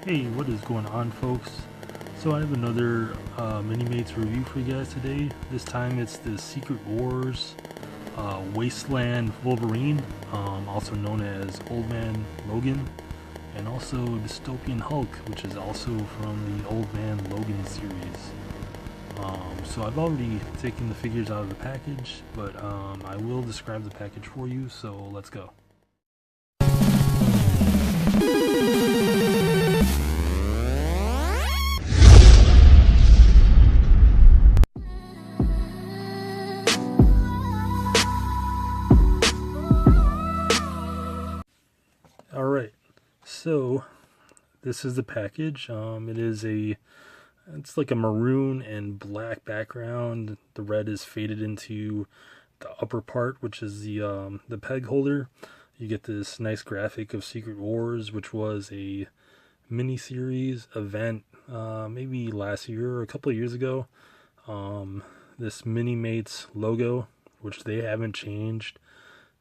Hey, what is going on, folks? So I have another MINIMATES review for you guys today. This time it's the Secret Wars Wasteland Wolverine, also known as Old Man Logan, and also Dystopian Hulk, which is also from the Old Man Logan series. So I've already taken the figures out of the package, but I will describe the package for you, so let's go. Alright, so this is the package. It's like a maroon and black background. The red is faded into the upper part, which is the peg holder. You get this nice graphic of Secret Wars, which was a mini-series event maybe last year or a couple of years ago. This Mini-Mates logo, which they haven't changed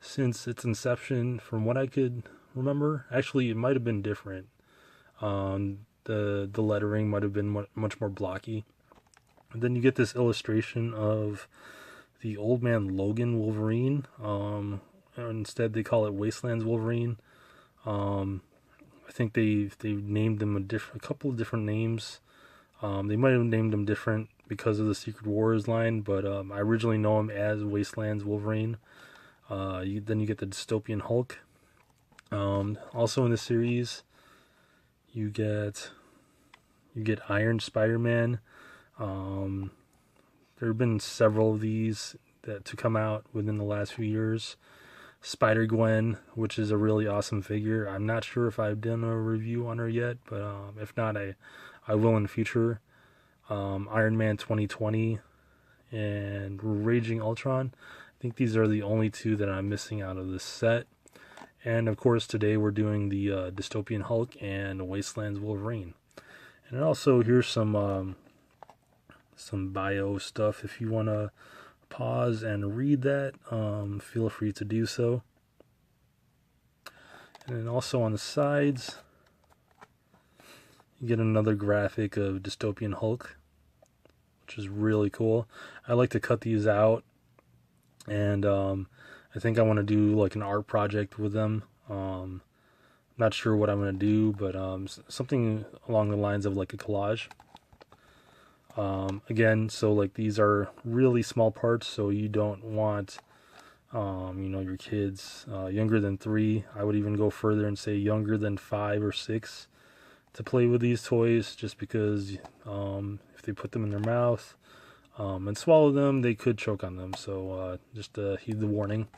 since its inception, from what I could remember. Actually, it might have been different. The lettering might have been much more blocky. And then you get this illustration of the Old Man Logan Wolverine. Instead, they call it Wasteland's Wolverine. I think they've named them a couple of different names. They might have named them different because of the Secret Wars line, but I originally know him as Wasteland's Wolverine. Then you get the Dystopian Hulk. Also in the series, you get Iron Spider-Man. There have been several of these to come out within the last few years. Spider-Gwen, which is a really awesome figure. I'm not sure if I've done a review on her yet, but if not, I will in the future. Iron Man 2020 and Raging Ultron. I think these are the only two that I'm missing out of this set. And of course, today we're doing the Dystopian Hulk and Wasteland's Wolverine. And also, here's some bio stuff. If you want to pause and read that, feel free to do so. And then also on the sides, you get another graphic of Dystopian Hulk, which is really cool. I like to cut these out, and I think I want to do like an art project with them. Not sure what I'm going to do, but something along the lines of like a collage. Again, so like these are really small parts, so you don't want your kids younger than 3. I would even go further and say younger than 5 or 6 to play with these toys, just because if they put them in their mouth and swallow them, they could choke on them. So just heed the warning.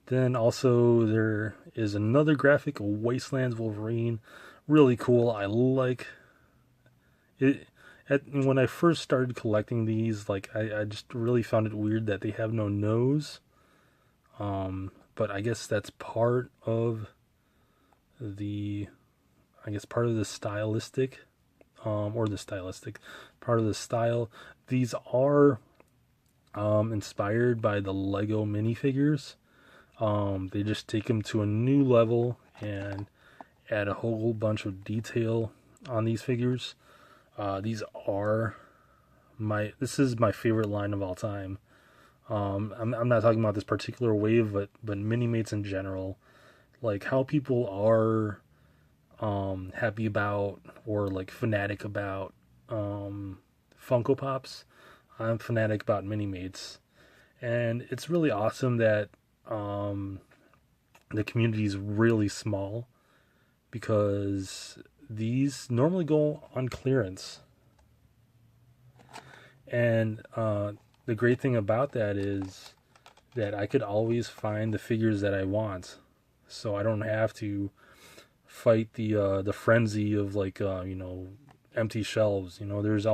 Then also there is another graphic of Wasteland's Wolverine. Really cool. I like it. When I first started collecting these, like I just really found it weird that they have no nose. But I guess that's part of the stylistic, part of the style. These are inspired by the Lego minifigures. They just take them to a new level and add a whole bunch of detail on these figures. This is my favorite line of all time. I'm not talking about this particular wave, but Minimates in general. Like how people are happy about or like fanatic about Funko Pops. I'm fanatic about Minimates. And it's really awesome that the community is really small, because these normally go on clearance. And the great thing about that is that I could always find the figures that I want, so I don't have to fight the frenzy of like empty shelves. There's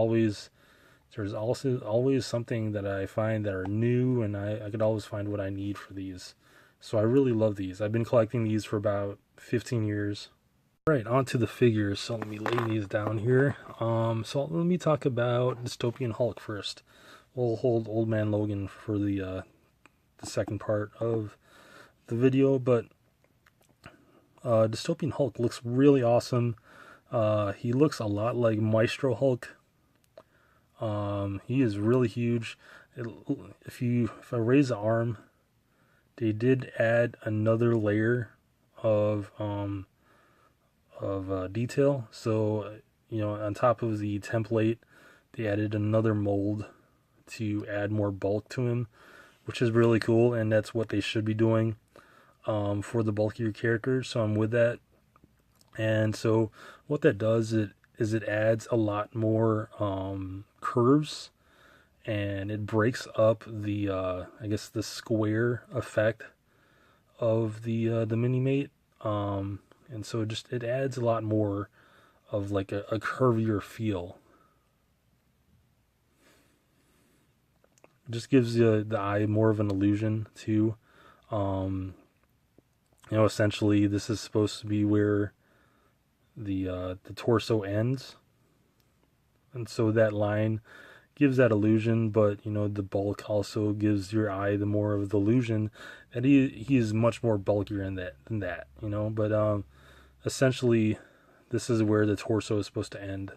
also always something that I find that are new, and I could always find what I need for these. So I really love these. I've been collecting these for about 15 years. Right, on to the figures. So let me lay these down here. So let me talk about Dystopian Hulk first. We'll hold Old Man Logan for the second part of the video, but Dystopian Hulk looks really awesome. He looks a lot like Maestro Hulk. He is really huge. If I raise the arm, they did add another layer of detail. So, on top of the template, they added another mold to add more bulk to him, which is really cool, and that's what they should be doing for the bulkier characters. So I'm with that. And so what that does is it adds a lot more curves, and it breaks up the I guess the square effect of the Minimate. And so it adds a lot more of like a curvier feel. It just gives the eye more of an illusion too. Essentially this is supposed to be where the torso ends, and so that line gives that illusion, but the bulk also gives your eye the more of the illusion that he is much more bulkier than that. But essentially this is where the torso is supposed to end.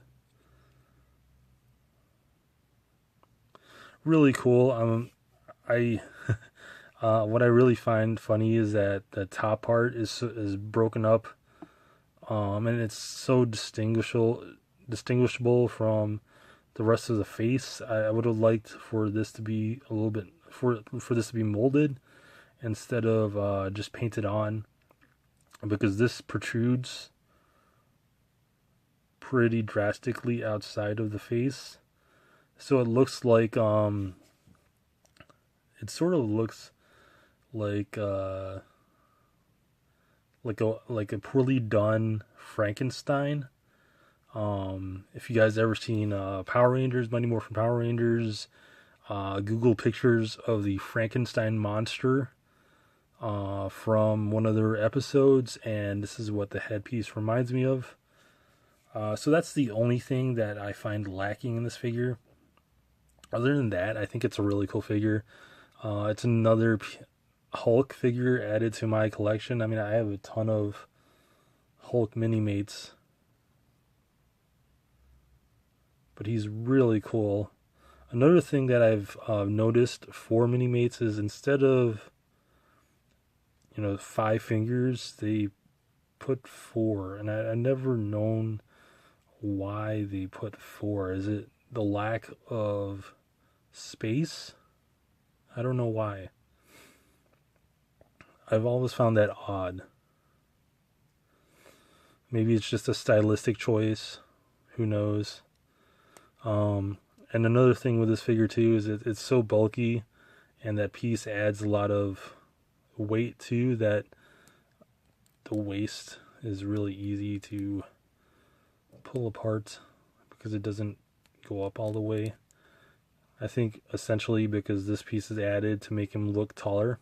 Really cool. I what I really find funny is that the top part is broken up, and it's so distinguishable from the rest of the face. I would have liked for this to be a little bit for this to be molded instead of just painted on, because this protrudes pretty drastically outside of the face. So it looks like it sort of looks like a poorly done Frankenstein. If you guys ever seen Power Rangers, Mighty Morphin Power Rangers, Google pictures of the Frankenstein monster from one of their episodes, and this is what the headpiece reminds me of. So that's the only thing that I find lacking in this figure. Other than that, I think it's a really cool figure. It's another Hulk figure added to my collection. I mean, I have a ton of Hulk Minimates, but he's really cool. Another thing that I've noticed for Minimates is instead of 5 fingers, they put 4, and I've never known why they put 4. Is it the lack of space? I don't know why. I've always found that odd. Maybe it's just a stylistic choice. Who knows? And another thing with this figure too is it's so bulky, and that piece adds a lot of weight too, that the waist is really easy to pull apart because it doesn't go up all the way. I think essentially because this piece is added to make him look taller.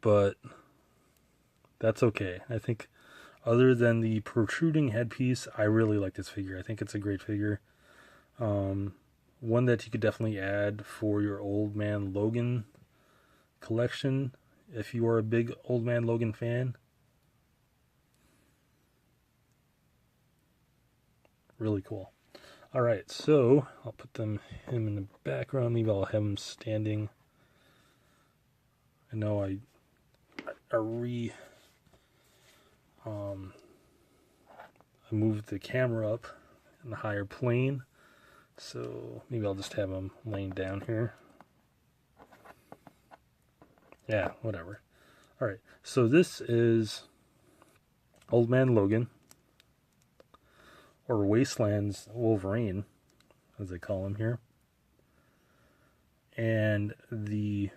But that's okay. I think other than the protruding headpiece, I really like this figure. I think it's a great figure. One that you could definitely add for your Old Man Logan collection if you are a big Old Man Logan fan. Really cool. Alright, so I'll put him in the background. Maybe I'll have him standing. I know I moved the camera up in the higher plane, so maybe I'll just have him laying down here. Yeah, whatever. Alright, so this is Old Man Logan, or Wasteland's Wolverine, as they call him here. And the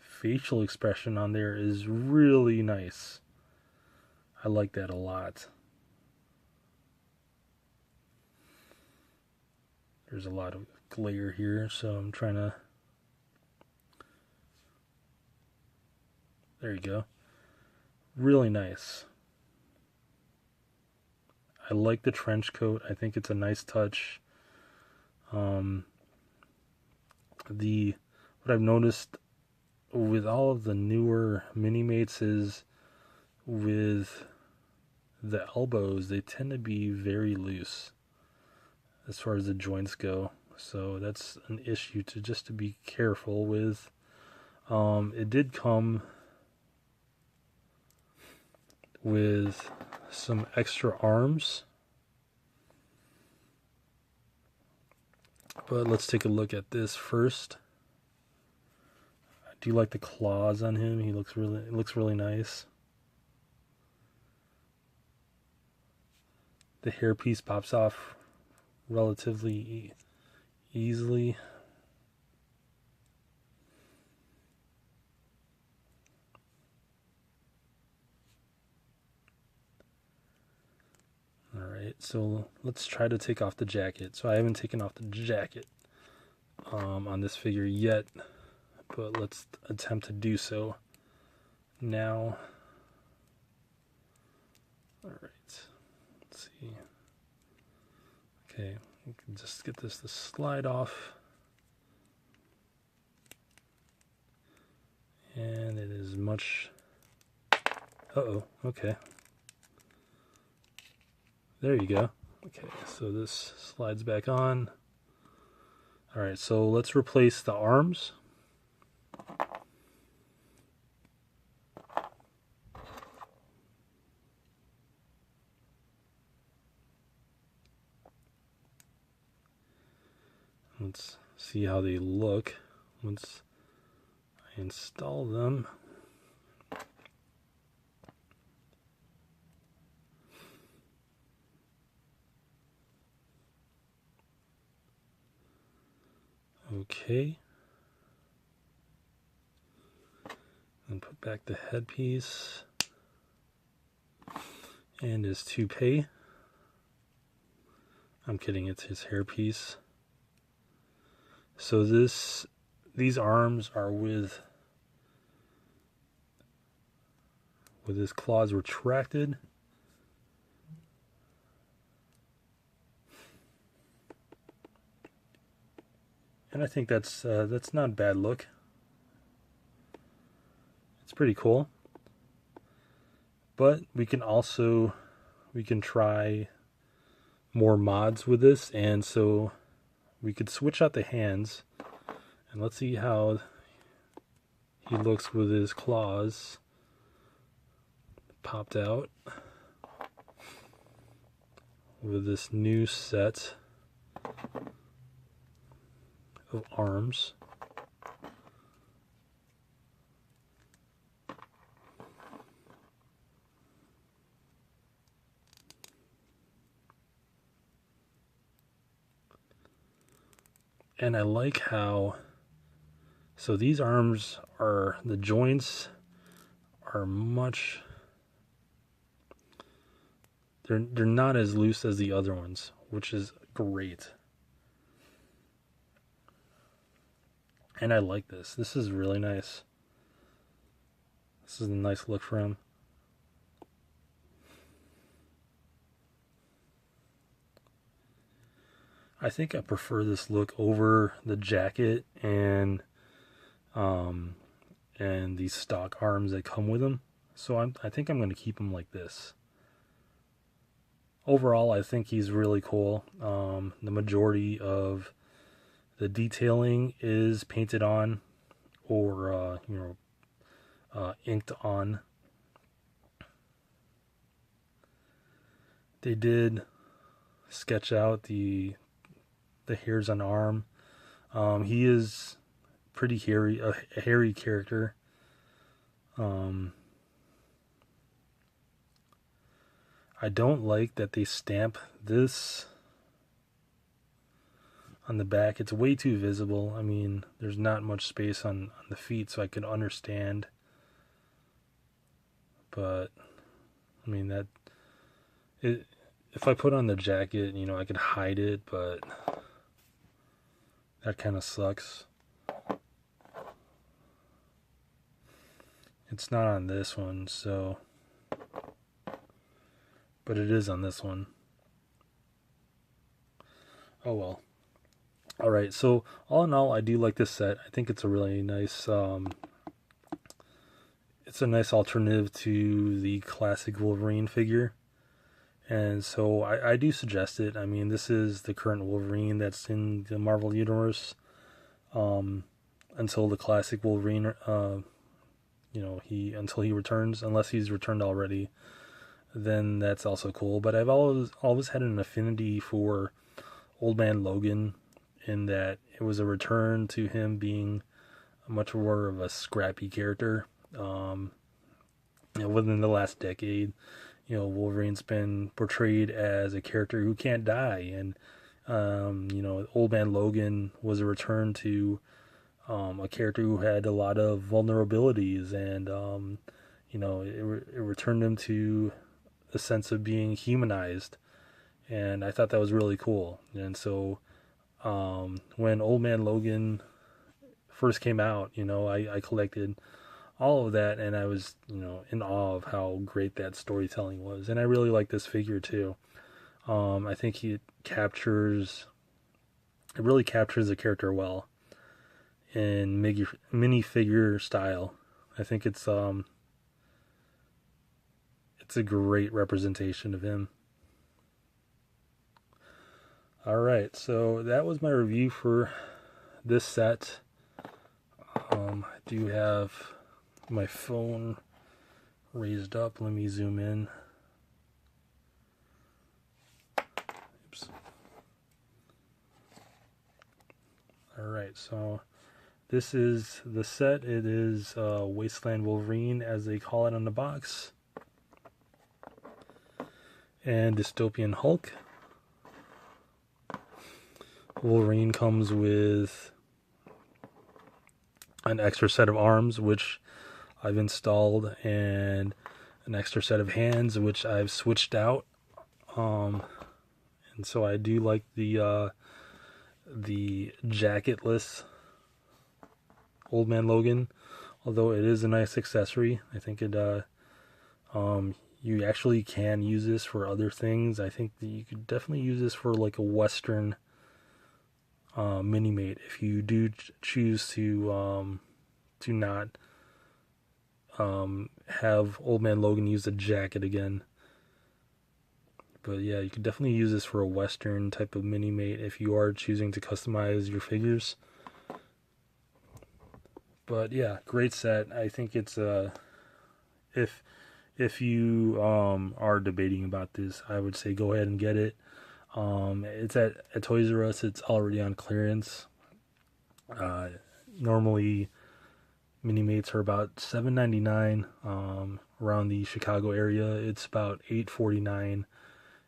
facial expression on there is really nice. I like that a lot. There's a lot of glare here, so I'm trying to... There you go. Really nice. I like the trench coat. I think it's a nice touch. What I've noticed with all of the newer Minimates is with the elbows, they tend to be very loose as far as the joints go. So that's an issue to be careful with. It did come with some extra arms, but let's take a look at this first. I do like the claws on him. It looks really nice. The hairpiece pops off relatively easily. Alright, so let's try to take off the jacket. So I haven't taken off the jacket on this figure yet, but let's attempt to do so now. Alright, let's see. Okay, we can just get this to slide off. And it is much... Uh-oh, okay. There you go. Okay, so this slides back on. Alright, so let's replace the arms. Let's see how they look once I install them. Okay. And put back the headpiece and his toupee. I'm kidding, it's his hairpiece. So these arms are with his claws retracted. And I think that's not a bad look. It's pretty cool. But we can try more mods with this, and so we could switch out the hands, and let's see how he looks with his claws popped out with this new set of arms. And I like how, so these arms are, the joints are much, they're not as loose as the other ones, which is great. And I like this. This is really nice. This is a nice look for him. I think I prefer this look over the jacket and these stock arms that come with them. So I think I'm going to keep him like this. Overall, I think he's really cool. The majority of the detailing is painted on or inked on. They did sketch out the hairs on the arm. He is pretty hairy, a hairy character. I don't like that they stamp this on the back. It's way too visible. I mean, there's not much space on the feet, so I can understand. But I mean, if I put on the jacket, I could hide it, but that kind of sucks. It's not on this one, so, but it is on this one. Oh well. Alright, so all in all, I do like this set. I think it's a really nice it's a nice alternative to the classic Wolverine figure. And so I do suggest it. I mean, this is the current Wolverine that's in the Marvel Universe. Until the classic Wolverine, until he returns, unless he's returned already, then that's also cool. But I've always had an affinity for Old Man Logan, in that it was a return to him being much more of a scrappy character. Within the last decade, Wolverine's been portrayed as a character who can't die, and Old Man Logan was a return to a character who had a lot of vulnerabilities, and it returned him to a sense of being humanized, and I thought that was really cool. And so when Old Man Logan first came out, I collected all of that, and I was in awe of how great that storytelling was, and I really like this figure too. I think it really captures the character well in minifigure style. I think it's a great representation of him. Alright, so that was my review for this set. I do have my phone raised up. Let me zoom in. Oops. Alright, so this is the set. It is Wasteland Wolverine, as they call it on the box, and Dystopian Hulk. Wolverine comes with an extra set of arms, which I've installed, and an extra set of hands, which I've switched out. And so I do like the jacketless Old Man Logan, although it is a nice accessory. I think it you actually can use this for other things. I think that you could definitely use this for like a Western mini-mate, if you do choose to not have Old Man Logan use the jacket again. But yeah, you could definitely use this for a Western type of mini-mate if you are choosing to customize your figures. But yeah, great set. I think it's if you are debating about this, I would say go ahead and get it. It's at Toys R Us. It's already on clearance. Normally, Mini-Mates are about $7.99. Around the Chicago area, it's about $8.49.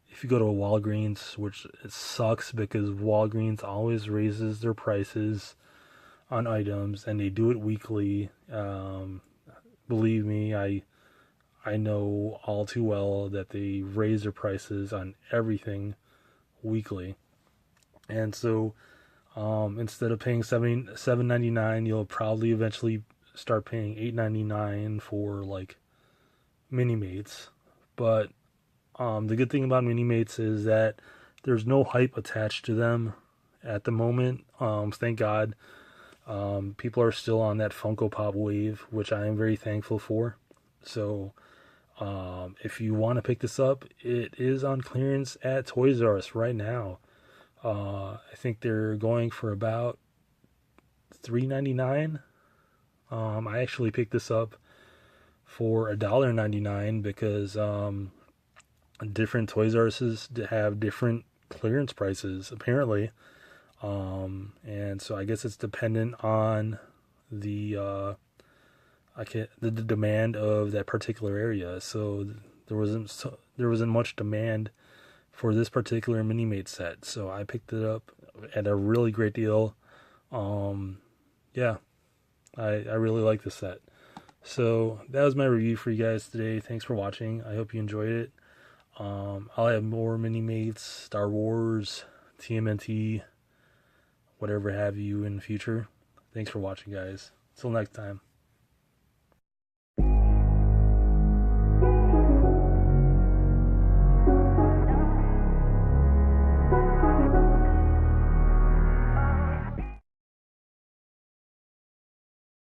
If you go to a Walgreens, which it sucks because Walgreens always raises their prices on items, and they do it weekly. Believe me, I know all too well that they raise their prices on everything weekly. And so instead of paying $7.99, you'll probably eventually start paying $8.99 for like Mini-Mates. But the good thing about Mini-Mates is that there's no hype attached to them at the moment. Thank God. People are still on that Funko Pop wave, which I am very thankful for. So if you want to pick this up, it is on clearance at Toys R Us right now. I think they're going for about $3.99. I actually picked this up for $1.99 because different Toys R Us's have different clearance prices apparently. And so I guess it's dependent on the demand of that particular area. So there wasn't much demand for this particular Mini-Mate set, so I picked it up at a really great deal. Yeah, I really like this set. So that was my review for you guys today. Thanks for watching. I hope you enjoyed it. I'll have more Mini-Mates, Star Wars, TMNT, whatever have you in the future. Thanks for watching, guys. Till next time.